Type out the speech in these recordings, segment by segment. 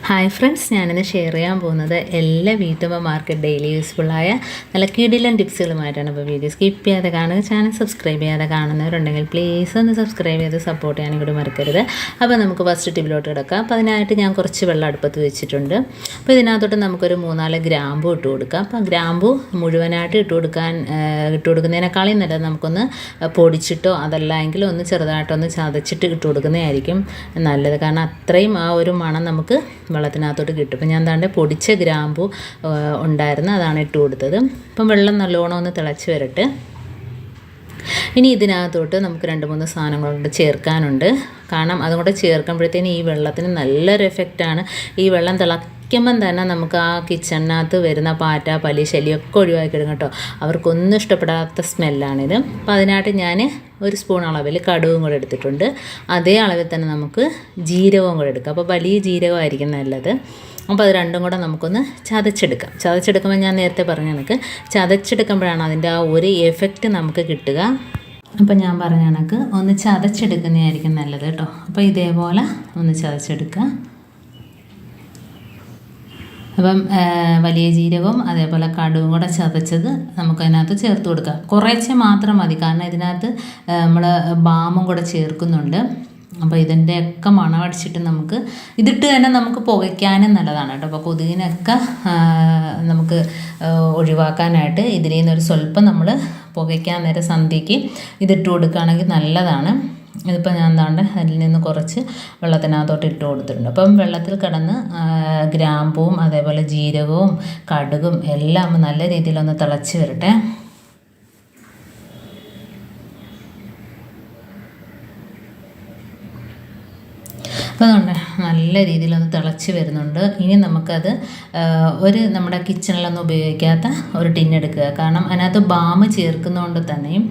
Hi friends, ഞാനിന്ന് share ചെയ്യാൻ പോകുന്നത് എല്ലാ വീട്ടമ്മമാർക്ക് ഡെയിലി യൂസ്ഫുള്ളായ നല്ല കിടിലൻ ടിപ്സുകളുമായിട്ടാണ്. ഇപ്പോൾ വീഡിയോ സ്കിപ്പ് ചെയ്യാതെ കാണുക. ചാനൽ സബ്സ്ക്രൈബ് ചെയ്യാതെ കാണുന്നവരുണ്ടെങ്കിൽ പ്ലീസ് ഒന്ന് സബ്സ്ക്രൈബ് ചെയ്ത് സപ്പോർട്ട് ചെയ്യാനും കൂടി മറക്കരുത്. അപ്പോൾ നമുക്ക് ഫസ്റ്റ് ടിപ്പിലോട്ട് കിടക്കാം. അപ്പോൾ അതിനായിട്ട് ഞാൻ കുറച്ച് വെള്ളം അടുപ്പത്ത് വെച്ചിട്ടുണ്ട്. അപ്പോൾ ഇതിനകത്തോട്ട് നമുക്കൊരു 3-4 ഗ്രാമ്പു ഇട്ട് കൊടുക്കാം. അപ്പോൾ ഗ്രാമ്പു മുഴുവനായിട്ട് ഇട്ട് കൊടുക്കുന്നതിനേക്കാളും നല്ലത് നമുക്കൊന്ന് പൊടിച്ചിട്ടോ അതല്ല എങ്കിൽ ഒന്ന് ചെറുതായിട്ടൊന്ന് ചതച്ചിട്ട് ഇട്ട് കൊടുക്കുന്നതായിരിക്കും നല്ലത്. കാരണം അത്രയും ആ ഒരു മണം നമുക്ക് വെള്ളത്തിനകത്തോട്ട് കിട്ടും. അപ്പോൾ ഞാൻ താണ്ടെ പൊടിച്ച ഗ്രാമ്പു ഉണ്ടായിരുന്നു, അതാണ് ഇട്ട് കൊടുത്തത്. അപ്പം വെള്ളം നല്ലോണം ഒന്ന് തിളച്ച് വരട്ടെ. ഇനി ഇതിനകത്തോട്ട് നമുക്ക് 2-3 സാധനങ്ങളുണ്ട് ചേർക്കാനുണ്ട്. കാരണം അതുകൊണ്ട് ചേർക്കുമ്പോഴത്തേന് ഈ വെള്ളത്തിന് നല്ലൊരു എഫക്റ്റാണ്. ഈ വെള്ളം തിളയ്ക്കുമ്പം തന്നെ നമുക്ക് ആ കിച്ചണിനകത്ത് വരുന്ന പാറ്റ, പല്ലി ശല്യമൊക്കെ ഒഴിവാക്കിയിടും കേട്ടോ. അവർക്കൊന്നും ഇഷ്ടപ്പെടാത്ത സ്മെല്ലാണിത്. അപ്പോൾ അതിനായിട്ട് ഞാൻ 1 സ്പൂൺ അളവിൽ കടുകും കൂടെ എടുത്തിട്ടുണ്ട്. അതേ അളവിൽ തന്നെ നമുക്ക് ജീരകവും കൂടെ എടുക്കാം. അപ്പോൾ വലിയ ജീരകമായിരിക്കും നല്ലത്. അപ്പോൾ അത് രണ്ടും കൂടെ നമുക്കൊന്ന് ചതച്ചെടുക്കാം. ചതച്ചെടുക്കുമ്പോൾ ഞാൻ നേരത്തെ പറഞ്ഞ കണക്ക് ചതച്ചെടുക്കുമ്പോഴാണ് അതിൻ്റെ ആ ഒരു എഫക്റ്റ് നമുക്ക് കിട്ടുക. അപ്പോൾ ഞാൻ പറഞ്ഞ കണക്ക് ഒന്ന് ചതച്ചെടുക്കുന്നതായിരിക്കും നല്ലത് കേട്ടോ. അപ്പോൾ ഇതേപോലെ ഒന്ന് ചതച്ചെടുക്കുക. അപ്പം വലിയ ജീരകവും അതേപോലെ കടുവും കൂടെ ചതച്ചത് നമുക്കതിനകത്ത് ചേർത്ത് കൊടുക്കാം. കുറേശ്ശെ മാത്രം മതി, കാരണം ഇതിനകത്ത് നമ്മൾ ബാമും കൂടെ ചേർക്കുന്നുണ്ട്. അപ്പോൾ ഇതിൻ്റെയൊക്കെ മണമടിച്ചിട്ട് നമുക്ക് ഇതിട്ട് തന്നെ നമുക്ക് പുകയ്ക്കാനും നല്ലതാണ് കേട്ടോ. അപ്പോൾ കൊതുകിനൊക്കെ നമുക്ക് ഒഴിവാക്കാനായിട്ട് ഇതിൽ നിന്നൊരു സ്വല്പം നമ്മൾ പുകയ്ക്കാൻ നേരം സന്ധ്യയ്ക്ക് ഇതിട്ട് കൊടുക്കുകയാണെങ്കിൽ നല്ലതാണ്. ഇതിപ്പോൾ ഞാൻ എന്താണ്ട് അതിൽ നിന്ന് കുറച്ച് വെള്ളത്തിനകത്തോട്ട് ഇട്ട് കൊടുത്തിട്ടുണ്ട്. അപ്പം വെള്ളത്തിൽ കിടന്ന് ഗ്രാമ്പൂവും അതേപോലെ ജീരകവും കടുകും എല്ലാം നല്ല രീതിയിലൊന്ന് തിളച്ച് വരട്ടെ. അപ്പോൾ അതുകൊണ്ട് നല്ല രീതിയിലൊന്ന് തിളച്ച് വരുന്നുണ്ട്. ഇനി നമുക്കത് നമ്മുടെ കിച്ചണിലൊന്നും ഉപയോഗിക്കാത്ത ഒരു ടിന്നെടുക്കുക. കാരണം അതിനകത്ത് ബാം ചേർക്കുന്നതുകൊണ്ട് തന്നെയും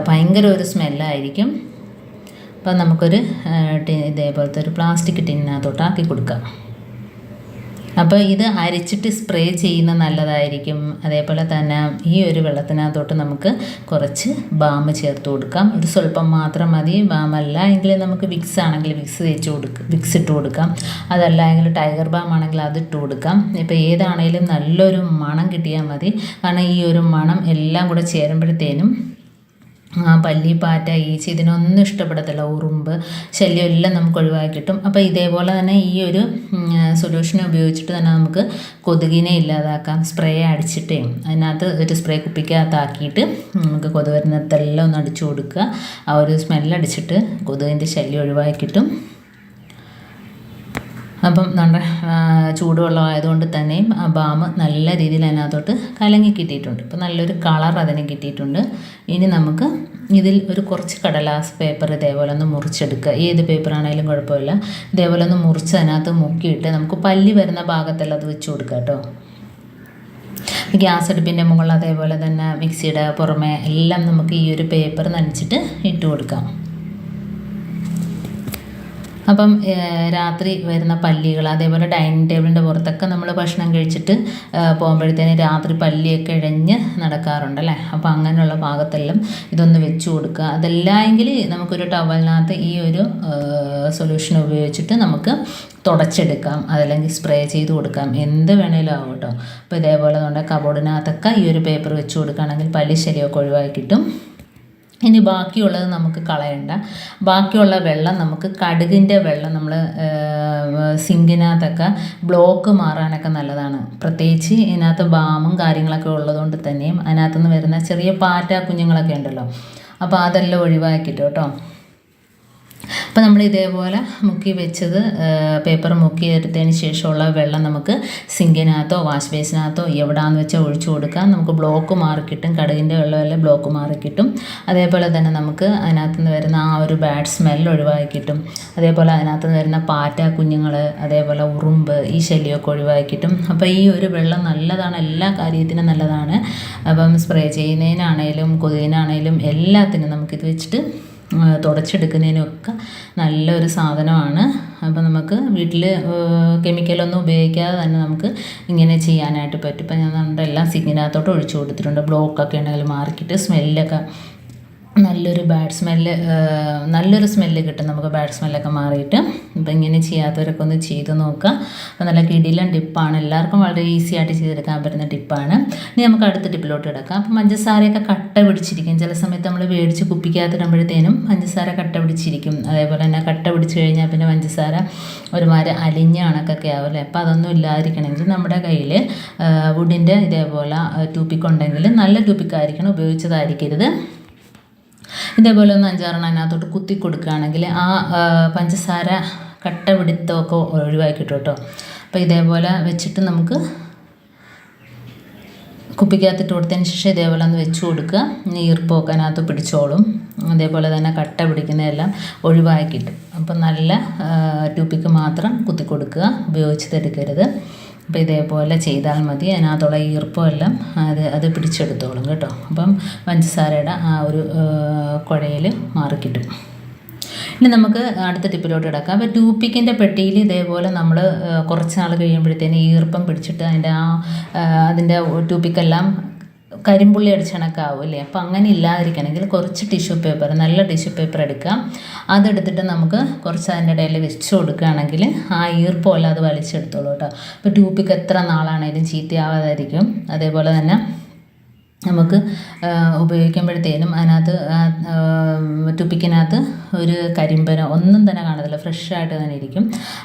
ഭയങ്കര ഒരു സ്മെല്ലായിരിക്കും. അപ്പം നമുക്കൊരു ഇതേപോലത്തെ ഒരു പ്ലാസ്റ്റിക് ടിന്നിനകത്തോട്ട് ആക്കി കൊടുക്കാം. അപ്പോൾ ഇത് അരിച്ചിട്ട് സ്പ്രേ ചെയ്യുന്ന നല്ലതായിരിക്കും. അതേപോലെ തന്നെ ഈ ഒരു വെള്ളത്തിനകത്തോട്ട് നമുക്ക് കുറച്ച് ബാം ചേർത്ത് കൊടുക്കാം. ഒരു സ്വല്പം മാത്രം മതി. ബാമല്ല എങ്കിൽ നമുക്ക് വിക്സ് ആണെങ്കിൽ വിക്സ് ഇട്ട് കൊടുക്കാം. അതല്ല എങ്കിൽ ടൈഗർ ബാം ആണെങ്കിൽ അത് ഇട്ട് കൊടുക്കാം. ഇപ്പോൾ ഏതാണേലും നല്ലൊരു മണം കിട്ടിയാൽ മതി. കാരണം ഈ ഒരു മണം എല്ലാം കൂടെ ചേരുമ്പോഴത്തേനും പല്ലി, പാറ്റ, ഈച്ച ഇതിനൊന്നും ഇഷ്ടപ്പെടത്തില്ല. ഉറുമ്പ് ശല്യം എല്ലാം നമുക്ക് ഒഴിവാക്കി കിട്ടും. അപ്പോൾ ഇതേപോലെ തന്നെ ഈ ഒരു സൊല്യൂഷൻ ഉപയോഗിച്ചിട്ട് തന്നെ നമുക്ക് കൊതുകിനെ ഇല്ലാതാക്കാം. സ്പ്രേ അടിച്ചിട്ടേ അതിനകത്ത് ഒരു സ്പ്രേ കുപ്പിക്കകത്താക്കിയിട്ട് നമുക്ക് കൊതുക് വരുന്നിടത്തെല്ലാം ഒന്ന് അടിച്ചു കൊടുക്കുക. ആ ഒരു സ്മെല്ലടിച്ചിട്ട് കൊതുകിൻ്റെ ശല്യം ഒഴിവാക്കി കിട്ടും. അപ്പം നമ്മുടെ ചൂടുവെള്ളം ആയതുകൊണ്ട് തന്നെയും ആ ബാം നല്ല രീതിയിൽ അതിനകത്തോട്ട് കലങ്ങി കിട്ടിയിട്ടുണ്ട്. ഇപ്പം നല്ലൊരു കളർ അതിന് കിട്ടിയിട്ടുണ്ട്. ഇനി നമുക്ക് ഇതിൽ ഒരു കുറച്ച് കടലാസ് പേപ്പർ ഇതേപോലെ ഒന്ന് മുറിച്ചെടുക്കുക. ഏത് പേപ്പറാണെങ്കിലും കുഴപ്പമില്ല. ഇതേപോലെ ഒന്ന് മുറിച്ച് അതിനകത്ത് മുക്കിയിട്ട് നമുക്ക് പല്ലി വരുന്ന ഭാഗത്തെല്ലാം അത് വെച്ച് കൊടുക്കുക കേട്ടോ. ഗ്യാസ് അടുപ്പിൻ്റെ മുകളിൽ അതേപോലെ തന്നെ മിക്സിയുടെ പുറമെ എല്ലാം നമുക്ക് ഈ ഒരു പേപ്പർ നനച്ചിട്ട് ഇട്ട് കൊടുക്കാം. അപ്പം രാത്രി വരുന്ന പല്ലികൾ, അതേപോലെ ഡൈനിങ് ടേബിളിൻ്റെ പുറത്തൊക്കെ നമ്മൾ ഭക്ഷണം കഴിച്ചിട്ട് പോകുമ്പോഴത്തേന് രാത്രി പല്ലിയൊക്കെ ഇഴഞ്ഞ് നടക്കാറുണ്ടല്ലേ. അപ്പോൾ അങ്ങനെയുള്ള ഭാഗത്തെല്ലാം ഇതൊന്ന് വെച്ച് കൊടുക്കുക. അതല്ല എങ്കിൽ നമുക്കൊരു ടവലിനകത്ത് ഈ ഒരു സൊല്യൂഷൻ ഉപയോഗിച്ചിട്ട് നമുക്ക് തുടച്ചെടുക്കാം. അതല്ലെങ്കിൽ സ്പ്രേ ചെയ്ത് കൊടുക്കാം. എന്ത് വേണേലും ആവും കേട്ടോ. അപ്പോൾ ഇതേപോലെ നമ്മുടെ കബോർഡിനകത്തൊക്കെ ഈ ഒരു പേപ്പർ വെച്ച് കൊടുക്കുകയാണെങ്കിൽ പല്ലി ശല്യമൊക്കെ ഒഴിവാക്കി കിട്ടും. ഇനി ബാക്കിയുള്ളത് നമുക്ക് കളയണ്ട. ബാക്കിയുള്ള വെള്ളം നമുക്ക് കടുകിൻ്റെ വെള്ളം നമ്മൾ സിങ്കിനകത്തൊക്കെ ബ്ലോക്ക് മാറാനൊക്കെ നല്ലതാണ്. പ്രത്യേകിച്ച് ഇതിനകത്ത് ബാമും കാര്യങ്ങളൊക്കെ ഉള്ളതുകൊണ്ട് തന്നെയും അതിനകത്തുനിന്ന് വരുന്ന ചെറിയ പാറ്റ കുഞ്ഞുങ്ങളൊക്കെ ഉണ്ടല്ലോ. അപ്പോൾ അതെല്ലാം ഒഴിവാക്കിയിട്ട് കേട്ടോ. അപ്പോൾ നമ്മൾ ഇതേപോലെ മുക്കി വെച്ചത് പേപ്പർ മുക്കി എടുത്തതിന് ശേഷമുള്ള വെള്ളം നമുക്ക് സിങ്കിനകത്തോ വാഷ് ബേസിനകത്തോ എവിടെയാണെന്ന് വെച്ചാൽ ഒഴിച്ചു കൊടുക്കാം. നമുക്ക് ബ്ലോക്ക് മാറിക്കിട്ടും. കടുകിൻ്റെ വെള്ളമെല്ലാം ബ്ലോക്ക് മാറിക്കിട്ടും. അതേപോലെ തന്നെ നമുക്ക് അതിനകത്ത് നിന്ന് വരുന്ന ആ ഒരു ബാഡ് സ്മെല്ല് ഒഴിവാക്കിയിട്ടും അതേപോലെ അതിനകത്ത് നിന്ന് വരുന്ന പാറ്റ കുഞ്ഞുങ്ങൾ, അതേപോലെ ഉറുമ്പ്, ഈ ശല്യമൊക്കെ ഒഴിവാക്കിയിട്ടും. അപ്പോൾ ഈ ഒരു വെള്ളം നല്ലതാണ്, എല്ലാ കാര്യത്തിനും നല്ലതാണ്. അപ്പം സ്പ്രേ ചെയ്യുന്നതിനാണേലും കൊതുകിനാണേലും എല്ലാത്തിനും നമുക്കിത് വെച്ചിട്ട് തുടച്ചെടുക്കുന്നതിനൊക്കെ നല്ലൊരു സാധനമാണ്. അപ്പോൾ നമുക്ക് വീട്ടിൽ കെമിക്കലൊന്നും ഉപയോഗിക്കാതെ തന്നെ നമുക്ക് ഇങ്ങനെ ചെയ്യാനായിട്ട് പറ്റും. ഇപ്പം ഞാൻ നമ്മുടെ എല്ലാം സിങ്കിനകത്തോട്ട് ഒഴിച്ചു കൊടുത്തിട്ടുണ്ട്. ബ്ലോക്കൊക്കെ ഉണ്ടെങ്കിൽ മാറിക്കിട്ട് സ്മെല്ലൊക്കെ നല്ലൊരു നല്ലൊരു സ്മെല്ല് കിട്ടും നമുക്ക്. ബാഡ് സ്മെല്ലൊക്കെ മാറിയിട്ട്. അപ്പോൾ ഇങ്ങനെ ചെയ്യാത്തവരൊക്കെ ഒന്ന് ചെയ്ത് നോക്കുക. അപ്പോൾ നല്ല കിടിലൻ ടിപ്പാണ്, എല്ലാവർക്കും വളരെ ഈസി ആയിട്ട് ചെയ്തെടുക്കാൻ പറ്റുന്ന ടിപ്പാണ്. ഇനി നമുക്ക് അടുത്ത ടിപ്പിലോട്ട് കിടക്കാം. അപ്പോൾ പഞ്ചസാരയൊക്കെ കട്ട പിടിച്ചിരിക്കും. ചില സമയത്ത് നമ്മൾ മേടിച്ച് കുപ്പിക്കകത്തിടുമ്പോഴത്തേനും പഞ്ചസാര കട്ട പിടിച്ചിരിക്കും. അതേപോലെ തന്നെ കട്ട പിടിച്ച് കഴിഞ്ഞാൽ പിന്നെ പഞ്ചസാര ഒരുമാതിരി അലിഞ്ഞ കണക്കൊക്കെ ആവില്ലേ. അപ്പോൾ അതൊന്നും ഇല്ലാതിരിക്കണമെങ്കിൽ നമ്മുടെ കയ്യിൽ വുഡിൻ്റെ ഇതേപോലെ ടൂപ്പിക്കുണ്ടെങ്കിൽ നല്ല ടൂപ്പിക്കായിരിക്കണം, ഉപയോഗിച്ചതായിരിക്കരുത്. ഇതേപോലെ ഒന്ന് 5-6 അതിനകത്തോട്ട് കുത്തി കൊടുക്കുകയാണെങ്കിൽ ആ പഞ്ചസാര കട്ട പിടുത്തമൊക്കെ ഒഴിവാക്കി കിട്ടും കേട്ടോ. അപ്പോൾ ഇതേപോലെ വെച്ചിട്ട് നമുക്ക് കുപ്പിക്കകത്തിട്ട് കൊടുത്തതിന് ശേഷം ഇതേപോലെ ഒന്ന് വെച്ച് കൊടുക്കുക. ഈർപ്പമൊക്കെ അതിനകത്ത് പിടിച്ചോളും. അതേപോലെ തന്നെ കട്ട പിടിക്കുന്നതെല്ലാം ഒഴിവാക്കി കിട്ടും. അപ്പം നല്ല ടൂപ്പിക്ക് മാത്രം കുത്തി കൊടുക്കുക, ഉപയോഗിച്ചതെടുക്കരുത്. അപ്പോൾ ഇതേപോലെ ചെയ്താൽ മതി. അതിനകത്തുള്ള ഈർപ്പമെല്ലാം അത് പിടിച്ചെടുത്തോളും കേട്ടോ. അപ്പം പഞ്ചസാരയുടെ ആ ഒരു കുഴയിൽ മാറിക്കിട്ടും. ഇനി നമുക്ക് അടുത്ത ടിപ്പിലോട്ട് കിടക്കാം. അപ്പോൾ ടൂപ്പിക്കിൻ്റെ പെട്ടിയിൽ ഇതേപോലെ നമ്മൾ കുറച്ച് നാൾ കഴിയുമ്പോഴത്തേന് ഈർപ്പം പിടിച്ചിട്ട് അതിൻ്റെ ടൂപ്പിക്കെല്ലാം കരിമ്പുള്ളി അടിച്ച കണക്കാവും അല്ലേ. അപ്പോൾ അങ്ങനെ ഇല്ലാതിരിക്കണമെങ്കിൽ കുറച്ച് ടിഷ്യൂ പേപ്പർ, നല്ല ടിഷ്യൂ പേപ്പർ എടുക്കാം. അതെടുത്തിട്ട് നമുക്ക് കുറച്ച് അതിൻ്റെ ഇടയിൽ വെച്ച് കൊടുക്കുകയാണെങ്കിൽ ആ ഈർപ്പമല്ല അത് വലിച്ചെടുത്തോളൂ കേട്ടോ. അപ്പോൾ ടൂപ്പിക്ക് എത്ര നാളാണെങ്കിലും ചീത്തയാവാതായിരിക്കും. അതേപോലെ തന്നെ നമുക്ക് ഉപയോഗിക്കുമ്പോഴത്തേനും അതിനകത്ത് ടൂപ്പിക്കിനകത്ത് ഒരു കരിമ്പനോ ഒന്നും തന്നെ കാണത്തില്ല, ഫ്രഷായിട്ട് തന്നെ ഇരിക്കും.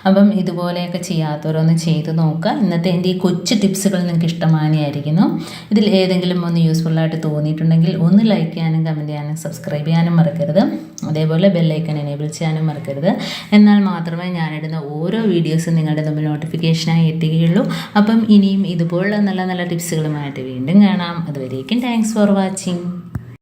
അപ്പം ഇതുപോലെയൊക്കെ ചെയ്യാത്തവരൊന്ന് ചെയ്ത് നോക്കുക. ഇന്നത്തെ എൻ്റെ ഈ കൊച്ചു ടിപ്സുകൾ നിങ്ങൾക്ക് ഇഷ്ടമാനിയായിരിക്കുന്നു. ഇതിൽ ഏതെങ്കിലും ഒന്ന് യൂസ്ഫുള്ളായിട്ട് തോന്നിയിട്ടുണ്ടെങ്കിൽ ഒന്ന് ലൈക്ക് ചെയ്യാനും കമൻറ്റ് ചെയ്യാനും സബ്സ്ക്രൈബ് ചെയ്യാനും മറക്കരുത്. അതേപോലെ ബെല്ലൈക്കൺ എനേബിൾ ചെയ്യാനും മറക്കരുത്. എന്നാൽ മാത്രമേ ഞാനിടുന്ന ഓരോ വീഡിയോസും നിങ്ങളുടെ മുമ്പിൽ നോട്ടിഫിക്കേഷനായി എത്തുകയുള്ളൂ. അപ്പം ഇനിയും ഇതുപോലുള്ള നല്ല നല്ല ടിപ്സുകളുമായിട്ട് വീണ്ടും കാണാം. അതുവരേക്കും താങ്ക്സ് ഫോർ വാച്ചിങ്.